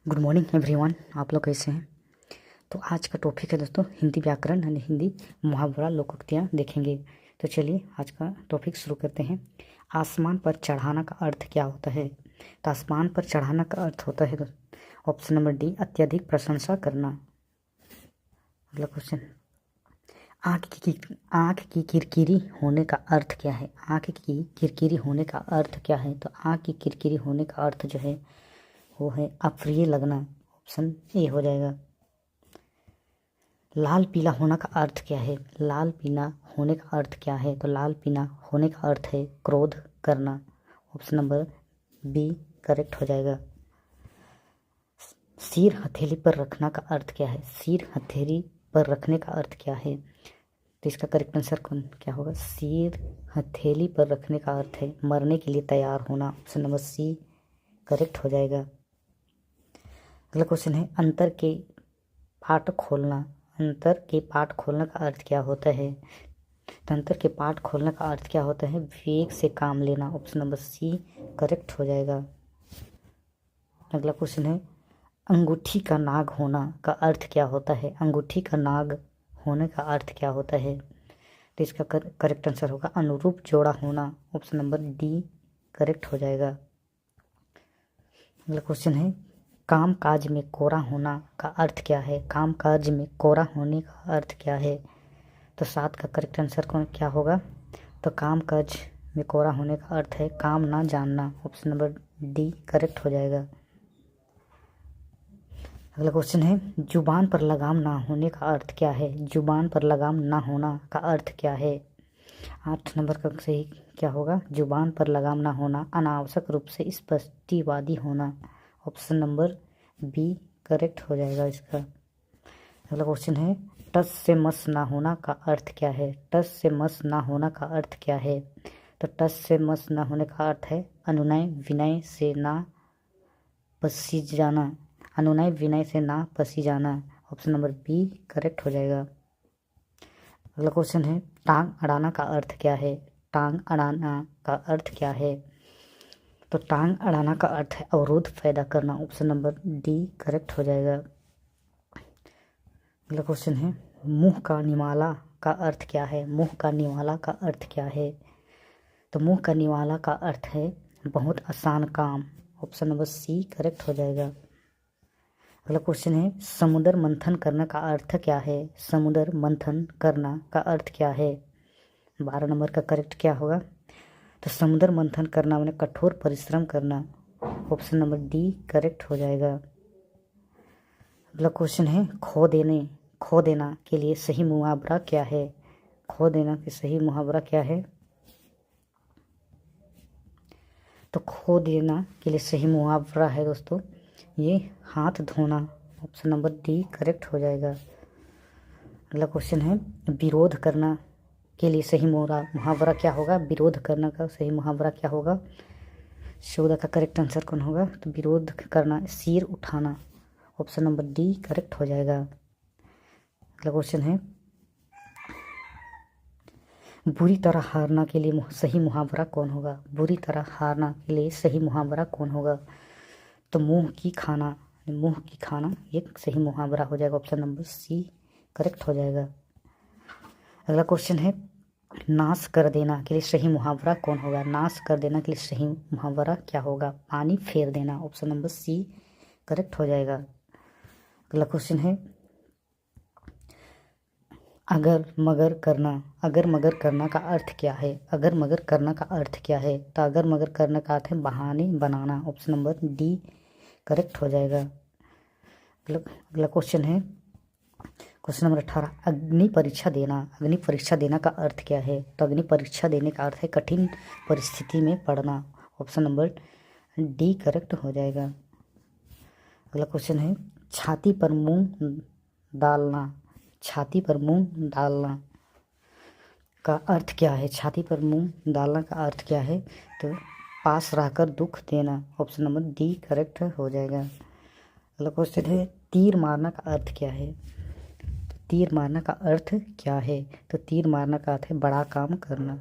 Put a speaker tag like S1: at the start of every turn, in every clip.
S1: Good morning everyone. आप लोग कैसे हैं? तो आज का टॉपिक है दोस्तों हिंदी व्याकरण यानी हिंदी मुहावरा लोकोक्तियाँ देखेंगे। तो चलिए आज का टॉपिक शुरू करते हैं। आसमान पर चढ़ाना का अर्थ क्या होता है? तो आसमान पर चढ़ाना का अर्थ होता है ऑप्शन नंबर डी, अत्यधिक प्रशंसा करना। अगला क्वेश्चन, आँख की किरकिरी होने का अर्थ क्या है? आँख की किरकिरी होने का अर्थ क्या है? तो आँख की किरकिरी होने का अर्थ जो है वो है अप्रिय लगना। ऑप्शन ए हो जाएगा। लाल पीला होने का अर्थ क्या है? लाल पीला होने का अर्थ क्या है? तो लाल पीला होने का अर्थ है क्रोध करना। ऑप्शन नंबर बी करेक्ट हो जाएगा। सिर हथेली पर रखना का अर्थ क्या है? सिर हथेली पर रखने का अर्थ क्या है? तो इसका करेक्ट आंसर क्या होगा? सिर हथेली पर रखने का अर्थ है मरने के लिए तैयार होना। ऑप्शन नंबर सी करेक्ट हो जाएगा। अगला क्वेश्चन है अंतर के पाठ खोलना। अंतर के पाठ खोलने का अर्थ क्या होता है? तो अंतर के पाठ खोलने का अर्थ क्या होता है? विवेक से काम लेना। ऑप्शन नंबर सी करेक्ट हो जाएगा। अगला क्वेश्चन है अंगूठी का नाग होना का अर्थ क्या होता है? अंगूठी का नाग होने का अर्थ क्या होता है? तो इसका करेक्ट आंसर होगा अनुरूप जोड़ा होना। ऑप्शन नंबर डी करेक्ट हो जाएगा। अगला क्वेश्चन है काम काज में कोरा होना का अर्थ क्या है? काम काज में कोरा होने का अर्थ क्या है? तो 7 का करेक्ट आंसर क्या होगा? तो काम काज में कोरा होने का अर्थ है काम ना जानना। ऑप्शन नंबर डी करेक्ट हो जाएगा। अगला क्वेश्चन है जुबान पर लगाम ना होने का अर्थ क्या है? जुबान पर लगाम ना होना का अर्थ क्या है? 8 नंबर का सही क्या होगा? जुबान पर लगाम ना होना अनावश्यक रूप से स्पष्टिवादी होना। ऑप्शन नंबर बी करेक्ट हो जाएगा इसका। अगला क्वेश्चन है टस से मस ना होना का अर्थ क्या है? टस से मस ना होना का अर्थ क्या है? तो टस से मस ना होने का अर्थ है अनुनय विनय से ना पसी जाना। अनुनय विनय से ना पसी जाना। ऑप्शन नंबर बी करेक्ट हो जाएगा। अगला क्वेश्चन है टांग अड़ाना का अर्थ क्या है? टांग अड़ाना का अर्थ क्या है? तो टांग अड़ाना का अर्थ है अवरोध पैदा करना। ऑप्शन नंबर डी करेक्ट हो जाएगा। अगला क्वेश्चन है मुंह का निवाला का अर्थ क्या है? मुंह का निवाला का अर्थ क्या है? तो मुंह का निवाला का अर्थ है बहुत आसान काम। ऑप्शन नंबर सी करेक्ट हो जाएगा। अगला क्वेश्चन है समुद्र मंथन करना का अर्थ क्या है? समुद्र मंथन करना का अर्थ क्या है? 12 नंबर का करेक्ट क्या होगा? तो समुद्र मंथन करना मैंने कठोर परिश्रम करना। ऑप्शन नंबर डी करेक्ट हो जाएगा। अगला क्वेश्चन है खो देना के लिए सही मुहावरा क्या है? खो देना के सही मुहावरा क्या है? तो खो देना के लिए सही मुहावरा है दोस्तों ये हाथ धोना। ऑप्शन नंबर डी करेक्ट हो जाएगा। अगला क्वेश्चन है विरोध करना के लिए सही मुहावरा क्या होगा? विरोध करना का सही मुहावरा क्या होगा? 14 का करेक्ट आंसर कौन होगा? तो विरोध करना सिर उठाना। ऑप्शन नंबर डी करेक्ट हो जाएगा। अगला क्वेश्चन है बुरी तरह हारना के लिए सही मुहावरा कौन होगा? बुरी तरह हारना के लिए सही मुहावरा कौन होगा? तो मुंह की खाना ये सही मुहावरा हो जाएगा। ऑप्शन नंबर सी करेक्ट हो जाएगा। अगला क्वेश्चन है नाश कर देना के लिए सही मुहावरा कौन होगा? नाश कर देना के लिए सही मुहावरा क्या होगा? पानी फेर देना। ऑप्शन नंबर सी करेक्ट हो जाएगा। अगला क्वेश्चन है अगर मगर करना का अर्थ क्या है? अगर मगर करना का अर्थ क्या है? तो अगर मगर करने का अर्थ है बहाने बनाना। ऑप्शन नंबर डी करेक्ट हो जाएगा। अगला क्वेश्चन है क्वेश्चन नंबर 18 अग्नि परीक्षा देना का अर्थ क्या है? तो अग्नि परीक्षा देने का अर्थ है कठिन परिस्थिति में पड़ना। ऑप्शन नंबर डी करेक्ट हो जाएगा। अगला क्वेश्चन है छाती पर मूंग डालना का अर्थ क्या है? छाती पर मूंग डालना का अर्थ क्या है? तो पास रहकर दुख देना। ऑप्शन नंबर डी करेक्ट हो जाएगा। अगला क्वेश्चन है तीर मारना का अर्थ क्या है? तीर मारना का अर्थ क्या है? तो तीर मारना का अर्थ है बड़ा काम करना।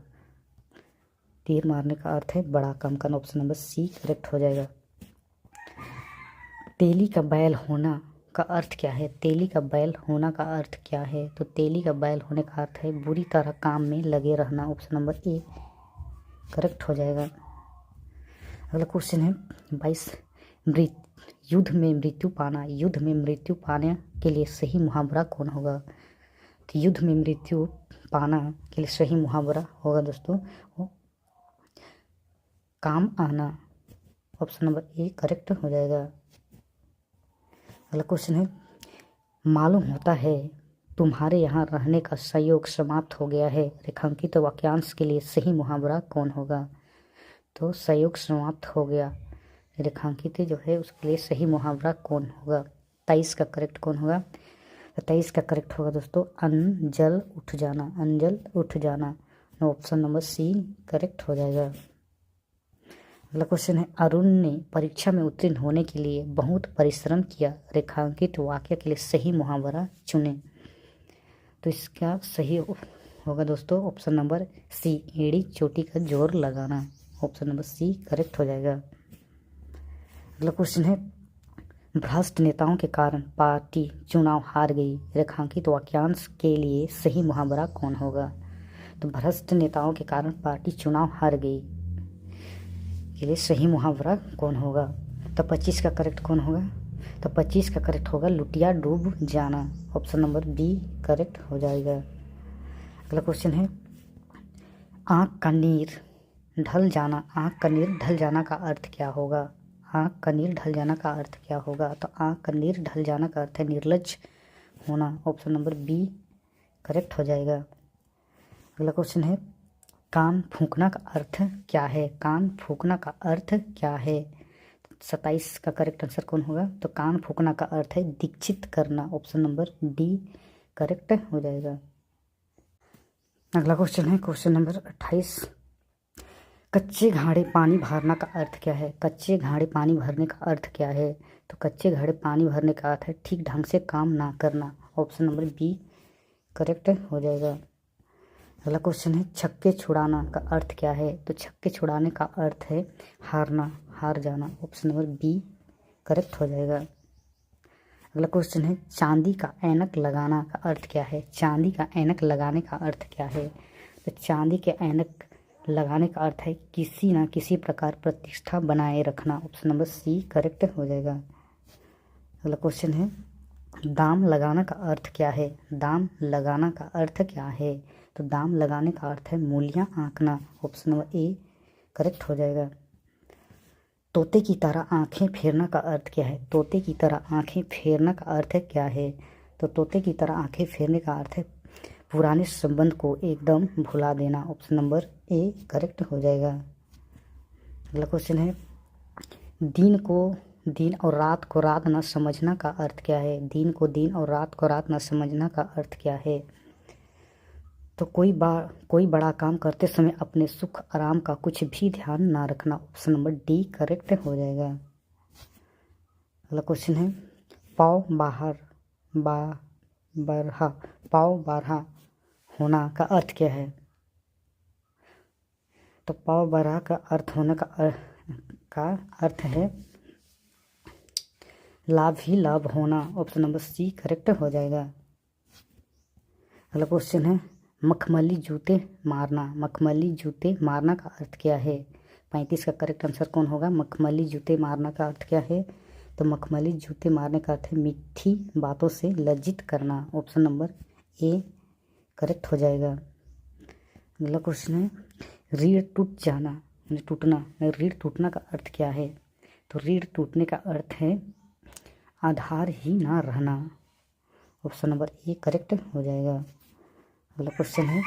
S1: तीर मारने का अर्थ है बड़ा काम करना। ऑप्शन नंबर सी करेक्ट हो जाएगा। तेली का बैल होना का अर्थ क्या है? तेली का बैल होना का अर्थ क्या है? तो तेली का बैल होने का अर्थ है बुरी तरह काम में लगे रहना। ऑप्शन नंबर ए करेक्ट हो जाएगा। अगला क्वेश्चन है 22, युद्ध में मृत्यु पाना। युद्ध में मृत्यु पाने के लिए सही मुहावरा कौन होगा? तो युद्ध में मृत्यु पाना के लिए सही मुहावरा होगा दोस्तों वो काम आना। ऑप्शन नंबर ए करेक्ट हो जाएगा। अगला क्वेश्चन है मालूम होता है तुम्हारे यहाँ रहने का संयोग समाप्त हो गया है। रेखांकित वाक्यांश के लिए सही मुहावरा कौन होगा? तो संयोग समाप्त हो गया रेखांकित जो है उसके लिए सही मुहावरा कौन होगा? 23 का करेक्ट कौन होगा? तो 23 का करेक्ट होगा दोस्तों अंजल उठ जाना। अंजल उठ जाना। ऑप्शन नंबर सी करेक्ट हो जाएगा। अगला क्वेश्चन है अरुण ने परीक्षा में उत्तीर्ण होने के लिए बहुत परिश्रम किया। रेखांकित वाक्य के लिए सही मुहावरा चुने। तो इसका सही होगा दोस्तों ऑप्शन नंबर सी एड़ी चोटी का जोर लगाना। ऑप्शन नंबर सी करेक्ट हो जाएगा। अगला क्वेश्चन है भ्रष्ट नेताओं के कारण पार्टी चुनाव हार गई। रेखांकित वाक्यांश के लिए सही मुहावरा कौन होगा? तो भ्रष्ट नेताओं के कारण पार्टी चुनाव हार गई के लिए सही मुहावरा कौन होगा? तो 25 का करेक्ट कौन होगा? तो 25 का करेक्ट होगा लुटिया डूब जाना। ऑप्शन नंबर बी करेक्ट हो जाएगा। अगला क्वेश्चन है आँख का नीर ढल जाना। आँख का नीर ढल जाना का अर्थ क्या होगा? आँख का नीर ढल जाना का अर्थ क्या होगा? तो आँख का नीर ढल जाना का अर्थ है निर्लज्ज होना। ऑप्शन नंबर बी करेक्ट हो जाएगा। अगला क्वेश्चन है कान फूंकना का अर्थ क्या है? कान फूंकना का अर्थ क्या है? 27 का करेक्ट आंसर कौन होगा? तो कान फूंकना का अर्थ है दीक्षित करना। ऑप्शन नंबर डी करेक्ट हो जाएगा। अगला क्वेश्चन है क्वेश्चन नंबर 28, कच्चे घाड़े पानी भरना का अर्थ क्या है? कच्चे घाड़े पानी भरने का अर्थ क्या है? तो कच्चे घाड़े पानी भरने का अर्थ है ठीक ढंग से काम ना करना। ऑप्शन नंबर बी करेक्ट हो जाएगा। अगला क्वेश्चन है छक्के छुड़ाना का अर्थ क्या है? तो छक्के छुड़ाने का अर्थ है हारना, हार जाना। ऑप्शन नंबर बी करेक्ट हो जाएगा। अगला क्वेश्चन है चांदी का ऐनक लगाना का अर्थ क्या है? चांदी का ऐनक लगाने का अर्थ क्या है? तो चांदी के ऐनक लगाने का अर्थ है किसी ना किसी प्रकार प्रतिष्ठा बनाए रखना। ऑप्शन नंबर सी करेक्ट हो जाएगा। अगला क्वेश्चन है दाम लगाना का अर्थ क्या है? दाम लगाना का अर्थ क्या है? तो दाम लगाने का अर्थ है मूल्य आंकना। ऑप्शन नंबर ए करेक्ट हो जाएगा। तोते की तरह आंखें फेरना का अर्थ क्या है? तोते की तरह आंखें फेरना का अर्थ क्या है? तो तोते की तरह आंखें फेरने का अर्थ है पुराने संबंध को एकदम भुला देना। ऑप्शन नंबर ए करेक्ट हो जाएगा। अगला क्वेश्चन है दिन को दिन और रात को रात न समझना का अर्थ क्या है? दिन को दिन और रात को रात न समझना का अर्थ क्या है? तो कोई बड़ा काम करते समय अपने सुख आराम का कुछ भी ध्यान ना रखना। ऑप्शन नंबर डी करेक्ट हो जाएगा। अगला क्वेश्चन है पाव बारहा होना का अर्थ क्या है? तो पाव बारहा का अर्थ होने का अर्थ है लाभ ही लाभ होना। ऑप्शन नंबर सी करेक्ट हो जाएगा। अगला क्वेश्चन है मखमली जूते मारना। मखमली जूते मारना का अर्थ क्या है? 35 का करेक्ट आंसर कौन होगा? मखमली जूते मारना का अर्थ क्या है? तो मखमली जूते मारने का अर्थ है मीठी बातों से लज्जित करना। ऑप्शन नंबर ए करेक्ट हो जाएगा। अगला क्वेश्चन है रीढ़ टूट जाना टूटना रीढ़ टूटना का अर्थ क्या है? तो रीढ़ टूटने का अर्थ है आधार ही ना रहना। ऑप्शन नंबर ए करेक्ट हो जाएगा। अगला क्वेश्चन है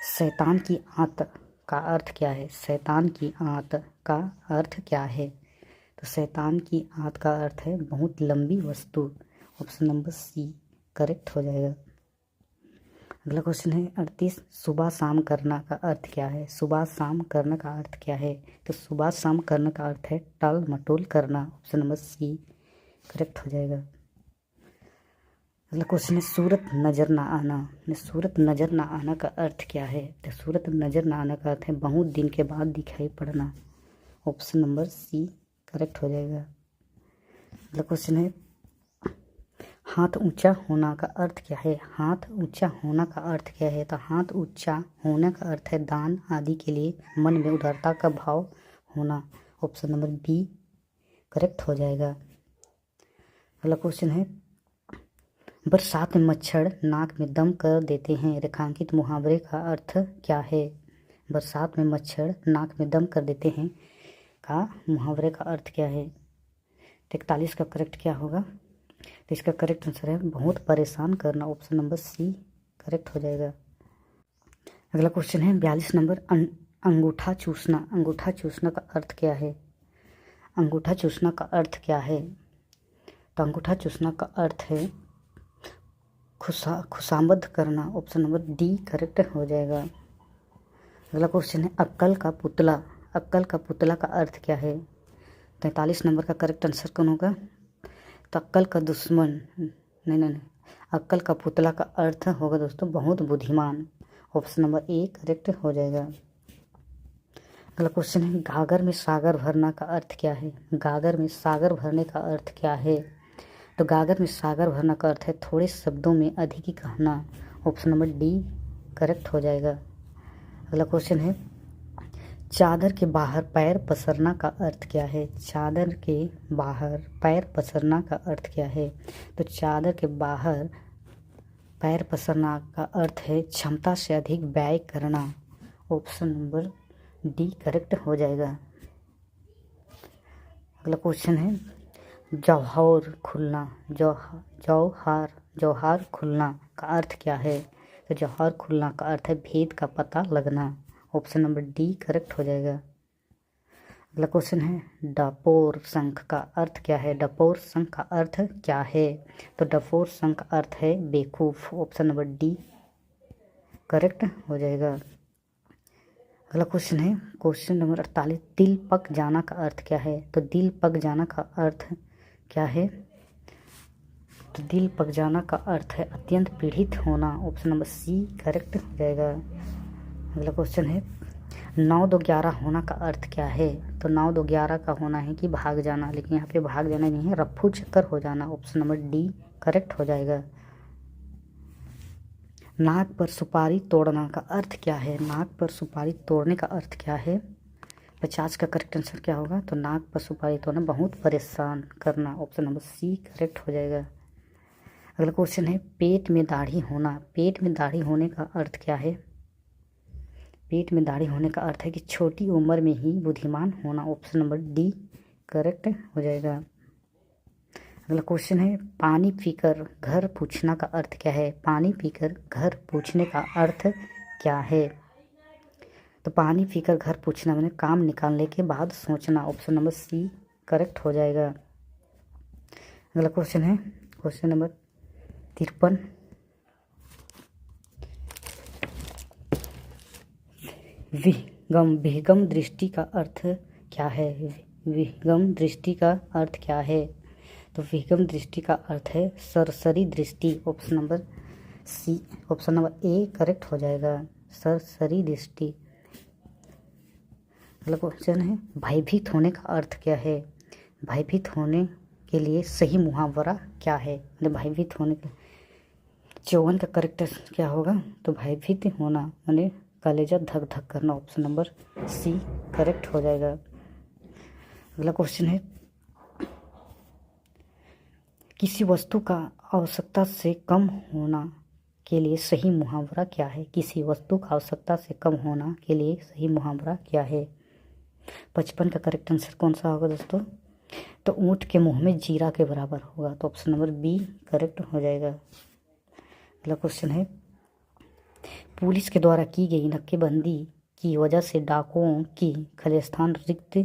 S1: शैतान की आंत का अर्थ क्या है? शैतान की आंत का अर्थ क्या है? तो शैतान की आंत का अर्थ है बहुत लंबी वस्तु। ऑप्शन नंबर सी करेक्ट हो जाएगा। अगला क्वेश्चन है 38 सुबह शाम करना का अर्थ क्या है? सुबह शाम करना का अर्थ क्या है? तो सुबह शाम करने का अर्थ है टाल मटोल करना। ऑप्शन नंबर सी करेक्ट हो जाएगा। अगला क्वेश्चन है सूरत नज़र ना आना। सूरत नज़र ना आना का अर्थ क्या है? तो सूरत नज़र ना आना का अर्थ है बहुत दिन के बाद दिखाई पड़ना। ऑप्शन नंबर सी करेक्ट हो जाएगा। अगला क्वेश्चन है हाथ ऊंचा होना का अर्थ क्या है। हाथ ऊंचा होना का अर्थ क्या है। तो हाथ ऊंचा होने का अर्थ है दान आदि के लिए मन में उदारता का भाव होना। ऑप्शन नंबर बी करेक्ट हो जाएगा। अगला क्वेश्चन है बरसात में मच्छर नाक में दम कर देते हैं, रेखांकित मुहावरे का अर्थ क्या है। बरसात में मच्छर नाक में दम कर देते हैं का मुहावरे का अर्थ क्या है। 41 का करेक्ट क्या होगा। तो इसका करेक्ट आंसर है बहुत परेशान करना। ऑप्शन नंबर सी करेक्ट हो जाएगा। अगला क्वेश्चन है 42 नंबर अंगूठा चूसना। अंगूठा चूसना का अर्थ क्या है। अंगूठा चूसना का अर्थ क्या है। तो अंगूठा चूसना का अर्थ है खुशामद करना। ऑप्शन नंबर डी करेक्ट हो जाएगा। अगला क्वेश्चन है अक्कल का पुतला। अक्कल का पुतला का अर्थ क्या है। 43 नंबर का करेक्ट आंसर कौन होगा। तो अक्कल का दुश्मन नहीं, अक्कल का पुतला का अर्थ होगा दोस्तों बहुत बुद्धिमान। ऑप्शन नंबर ए करेक्ट हो जाएगा। अगला क्वेश्चन है गागर में सागर भरना का अर्थ क्या है। गागर में सागर भरने का अर्थ क्या है। तो गागर में सागर भरना का अर्थ है थोड़े शब्दों में अधिक ही कहना। ऑप्शन नंबर डी करेक्ट हो जाएगा। अगला क्वेश्चन है चादर के बाहर पैर पसरना का अर्थ क्या है। चादर के बाहर पैर पसरना का अर्थ क्या है। तो चादर के बाहर पैर पसरना का अर्थ है क्षमता से अधिक व्यय करना। ऑप्शन नंबर डी करेक्ट हो जाएगा। अगला क्वेश्चन है जौहर खुलना। जौहर खुलना का अर्थ क्या है। तो जौहर खुलना का अर्थ है भेद का पता लगना। ऑप्शन नंबर डी करेक्ट हो जाएगा। अगला क्वेश्चन है डपोर शंख का अर्थ क्या है। डपोर शंख का अर्थ क्या है। तो डपोर शंख का अर्थ है बेवकूफ़। ऑप्शन नंबर डी करेक्ट हो जाएगा। अगला क्वेश्चन है क्वेश्चन नंबर 48 दिल पक जाना का अर्थ क्या है। तो दिल पक जाना का अर्थ क्या है। तो दिल पक जाना का अर्थ है अत्यंत पीड़ित होना। ऑप्शन नंबर सी करेक्ट हो जाएगा। अगला क्वेश्चन है 9 2 11 होना का अर्थ क्या है। तो 9 2 11 का होना है कि भाग जाना, लेकिन यहाँ पे भाग जाना नहीं है, रफ्फू चक्कर हो जाना। ऑप्शन नंबर डी करेक्ट हो जाएगा। नाक पर सुपारी तोड़ना का अर्थ क्या है। नाक पर सुपारी तोड़ने का अर्थ क्या है। 50 का करेक्ट आंसर क्या होगा। तो नाक पर सुपारी तोड़ना बहुत परेशान करना। ऑप्शन नंबर सी करेक्ट हो जाएगा। अगला क्वेश्चन है पेट में दाढ़ी होना। पेट में दाढ़ी होने का अर्थ क्या है। पेट में दाढ़ी होने का अर्थ है कि छोटी उम्र में ही बुद्धिमान होना। ऑप्शन नंबर डी करेक्ट हो जाएगा। अगला क्वेश्चन है पानी पीकर घर पूछना का अर्थ क्या है। पानी पीकर घर पूछने का अर्थ क्या है। तो पानी पीकर घर पूछना मैंने काम निकालने के बाद सोचना। ऑप्शन नंबर सी करेक्ट हो जाएगा। अगला क्वेश्चन है क्वेश्चन नंबर 53 विहंगम दृष्टि का अर्थ क्या है। विहंगम दृष्टि का अर्थ क्या है। तो विहंगम दृष्टि का अर्थ है सरसरी दृष्टि। Option number C option number A correct हो जाएगा। सरसरी दृष्टि। अगला क्वेश्चन है भयभीत होने का अर्थ क्या है। भयभीत होने के लिए सही मुहावरा क्या है। मतलब भयभीत होने के 54 का करेक्ट क्या होगा। तो भयभीत होना माने कलेजा धक धक करना। ऑप्शन नंबर सी करेक्ट हो जाएगा। अगला क्वेश्चन है किसी वस्तु का आवश्यकता से कम होना के लिए सही मुहावरा क्या है। किसी वस्तु का आवश्यकता से कम होना के लिए सही मुहावरा क्या है। 55 का करेक्ट आंसर कौन सा होगा दोस्तों। तो ऊँट के मुंह में जीरा के बराबर होगा। तो ऑप्शन नंबर बी करेक्ट हो जाएगा। अगला क्वेश्चन है पुलिस के द्वारा की गई नाकेबंदी की वजह से डाकुओं की खालिस्तान रिक्त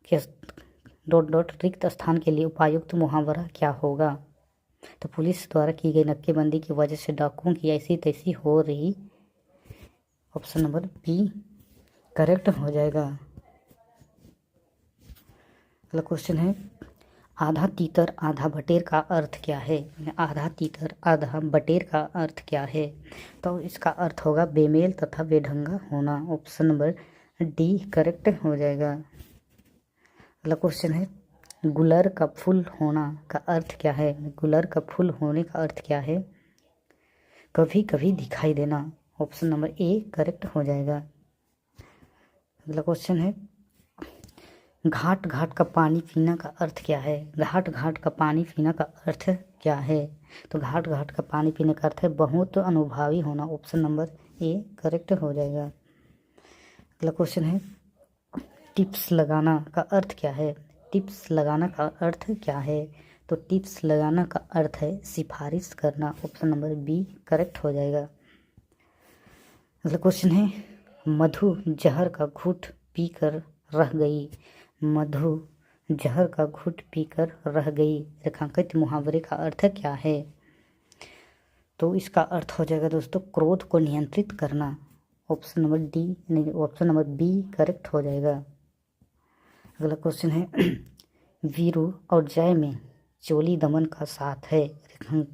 S1: के रिक्त स्थान के लिए उपयुक्त मुहावरा क्या होगा। तो पुलिस द्वारा की गई नाकेबंदी की वजह से डाकुओं की ऐसी तैसी हो रही। ऑप्शन नंबर बी करेक्ट हो जाएगा। अगला क्वेश्चन है आधा तीतर आधा बटेर का अर्थ क्या है। आधा तीतर आधा बटेर का अर्थ क्या है। तो इसका अर्थ होगा बेमेल तथा बेढंगा होना। ऑप्शन नंबर डी करेक्ट हो जाएगा। अगला क्वेश्चन है गुलर का फूल होना का अर्थ क्या है? गुलर का फूल होने का अर्थ क्या है? कभी कभी दिखाई देना। ऑप्शन नंबर ए करेक्ट हो जाएगा। अगला क्वेश्चन है, घाट घाट का पानी पीना का अर्थ क्या है? घाट घाट का पानी पीना का अर्थ क्या है? तो घाट घाट का पानी पीने का अर्थ है बहुत अनुभवी होना। ऑप्शन नंबर ए करेक्ट हो जाएगा। अगला क्वेश्चन है, टिप्स लगाना का अर्थ क्या है? टिप्स लगाना का अर्थ क्या है? तो टिप्स लगाना का अर्थ है सिफारिश करना। ऑप्शन नंबर बी करेक्ट हो जाएगा। अगला क्वेश्चन है, मधु जहर का घूंट पीकर रह गई। मधु जहर का घूंट पीकर रह गई रेखांकित मुहावरे का अर्थ क्या है? तो इसका अर्थ हो जाएगा दोस्तों क्रोध को नियंत्रित करना। ऑप्शन नंबर डी नहीं, ऑप्शन नंबर बी करेक्ट हो जाएगा। अगला क्वेश्चन है, वीरू और जय में चोली दमन का साथ है।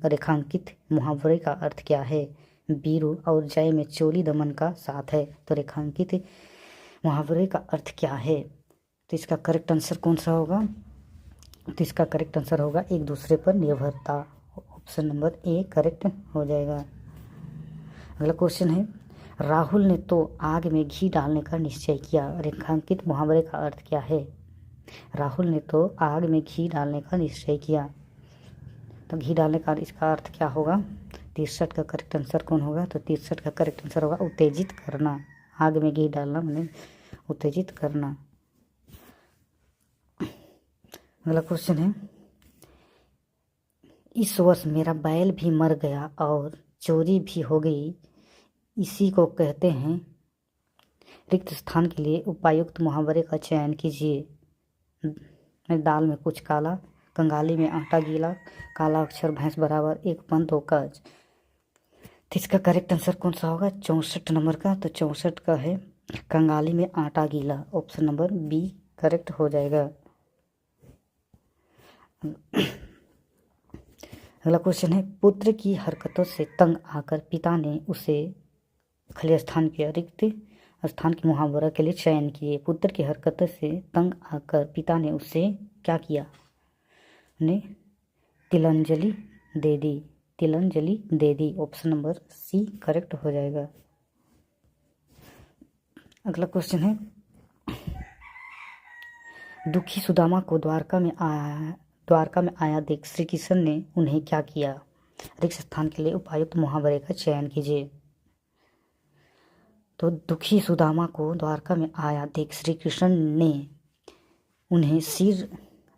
S1: रेखांकित मुहावरे का अर्थ क्या है? वीरू और जय में चोली दमन का साथ है। तो रेखांकित मुहावरे का अर्थ क्या है? तो इसका करेक्ट आंसर कौन सा होगा? तो इसका करेक्ट आंसर होगा एक दूसरे पर निर्भरता। ऑप्शन नंबर ए करेक्ट हो जाएगा। अगला क्वेश्चन है, राहुल ने तो आग में घी डालने का निश्चय किया। रेखांकित मुहावरे का अर्थ क्या है? राहुल ने तो आग में घी डालने का निश्चय किया। तो घी डालने का इसका अर्थ क्या होगा? 63 का करेक्ट आंसर कौन होगा? तो 63 का करेक्ट आंसर होगा उत्तेजित करना। आग में घी डालना मैंने उत्तेजित करना। अगला क्वेश्चन है, इस वर्ष मेरा बैल भी मर गया और चोरी भी हो गई, इसी को कहते हैं। रिक्त स्थान के लिए उपयुक्त मुहावरे का चयन कीजिए। दाल में कुछ काला, कंगाली में आटा गीला, काला अक्षर भैंस बराबर, एक पन दो कज। तो इसका करेक्ट आंसर कौन सा होगा? 64 नंबर का। तो 64 का है कंगाली में आटा गीला। ऑप्शन नंबर बी करेक्ट हो जाएगा। अगला क्वेश्चन है, पुत्र की हरकतों से तंग आकर पिता ने उसे खाली स्थान के रिक्त स्थान के मुहावरा के लिए चयन किए। पुत्र की हरकतों से तंग आकर पिता ने उसे क्या किया? ने तिलांजलि दे दी। तिलांजलि दे दी। ऑप्शन नंबर सी करेक्ट हो जाएगा। अगला क्वेश्चन है, दुखी सुदामा को द्वारका में आया देख श्री कृष्ण ने उन्हें क्या किया? रिक्त स्थान के लिए उपयुक्त मुहावरे का चयन कीजिए। तो दुखी सुदामा को द्वारका में आया देख श्री कृष्ण ने उन्हें सिर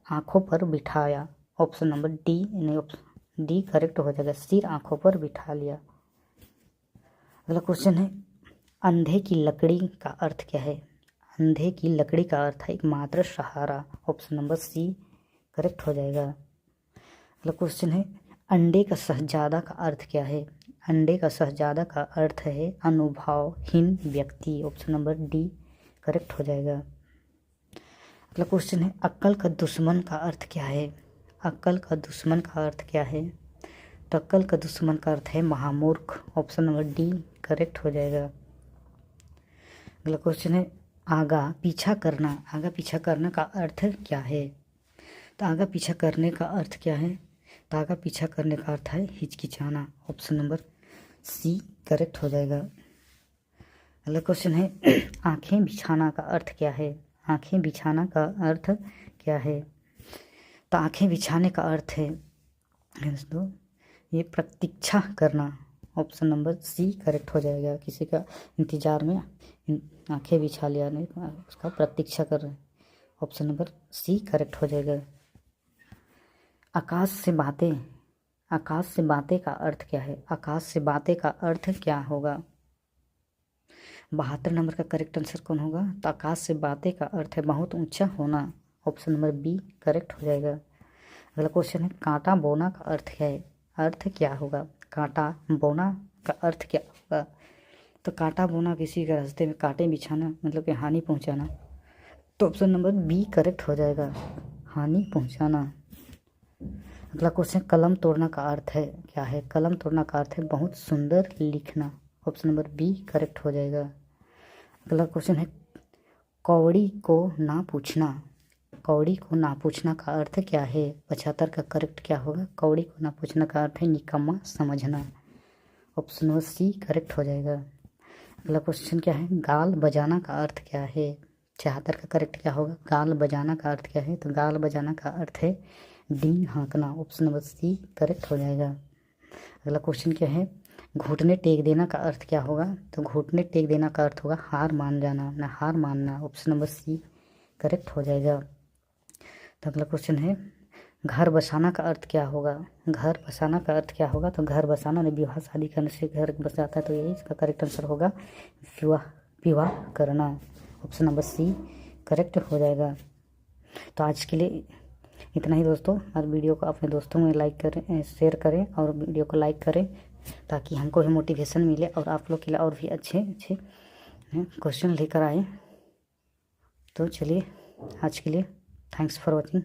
S1: आंखों पर बिठाया। ऑप्शन नंबर डी नहीं, ऑप्शन डी करेक्ट हो जाएगा। सिर आंखों पर बिठा लिया। अगला क्वेश्चन है, अंधे की लकड़ी का अर्थ क्या है? अंधे की लकड़ी का अर्थ है एकमात्र सहारा। ऑप्शन नंबर सी करेक्ट हो जाएगा। अगला क्वेश्चन है, अंडे का शहजादा का अर्थ क्या है? अंडे का शहजादा का अर्थ है अनुभवहीन व्यक्ति। ऑप्शन नंबर डी करेक्ट हो जाएगा। अगला क्वेश्चन है, अक्ल का दुश्मन का अर्थ क्या है? अक्ल का दुश्मन का अर्थ क्या है? तो अक्ल का दुश्मन का अर्थ है महामूर्ख। ऑप्शन नंबर डी करेक्ट हो जाएगा। अगला क्वेश्चन है, आगा पीछा करना। आगा पीछा करना का अर्थ क्या है? तो आगा पीछा करने का अर्थ क्या है? तो आगा पीछा करने का अर्थ है हिचकिचाना। ऑप्शन नंबर सी करेक्ट हो जाएगा। अगला क्वेश्चन है, आंखें बिछाना का अर्थ क्या है? आंखें बिछाना का अर्थ क्या है? तो आंखें बिछाने का अर्थ है दोस्तों ये प्रतीक्षा करना। ऑप्शन नंबर सी करेक्ट हो जाएगा। किसी का इंतजार में आंखें बिछा लिया, नहीं उसका प्रतीक्षा कर रहे हैं। ऑप्शन नंबर सी करेक्ट हो जाएगा। आकाश से बातें। आकाश से बातें का अर्थ क्या है? आकाश से बातें का अर्थ क्या होगा? 72 नंबर का करेक्ट आंसर कौन होगा? तो आकाश से बातें का अर्थ है बहुत ऊंचा होना। ऑप्शन नंबर बी करेक्ट हो जाएगा। अगला क्वेश्चन है, कांटा बोना का अर्थ है, अर्थ क्या होगा? कांटा बोना का अर्थ क्या होगा? तो कांटा बोना किसी के रास्ते में कांटे बिछाना, मतलब कि हानि पहुंचाना। तो ऑप्शन नंबर बी करेक्ट हो जाएगा, हानि पहुंचाना। अगला क्वेश्चन, कलम तोड़ना का अर्थ है क्या है? कलम तोड़ना का अर्थ है बहुत सुंदर लिखना। ऑप्शन नंबर बी करेक्ट हो जाएगा। अगला क्वेश्चन है, कौड़ी को ना पूछना। कौड़ी को ना पूछना का अर्थ क्या है? 75 का करेक्ट क्या होगा? कौड़ी को ना पूछना का अर्थ है निकम्मा समझना। ऑप्शन नंबर सी करेक्ट हो जाएगा। अगला क्वेश्चन क्या है? गाल बजाना का अर्थ क्या है? 76 का करेक्ट क्या होगा? गाल बजाना का अर्थ क्या है? तो गाल बजाना का अर्थ है डींग हाँकना। ऑप्शन नंबर सी करेक्ट हो जाएगा। अगला क्वेश्चन क्या है? घुटने टेक देना का अर्थ क्या होगा? तो घुटने टेक देना का अर्थ होगा हार मान जाना, ना हार मानना। ऑप्शन नंबर सी करेक्ट हो जाएगा। तो अगला क्वेश्चन है घर बसाना का अर्थ क्या होगा? घर बसाना का अर्थ क्या होगा? तो घर बसाना, विवाह शादी करने से घर बस जाता है, तो यही इसका करेक्ट आंसर होगा विवाह, विवाह करना। ऑप्शन नंबर सी करेक्ट हो जाएगा। तो आज के लिए इतना ही दोस्तों। आज वीडियो को अपने दोस्तों में लाइक करें, शेयर करें और वीडियो को लाइक करें ताकि हमको भी मोटिवेशन मिले और आप लोग के लिए और भी अच्छे अच्छे क्वेश्चन लेकर आए। तो चलिए आज के लिए थैंक्स फॉर वॉचिंग।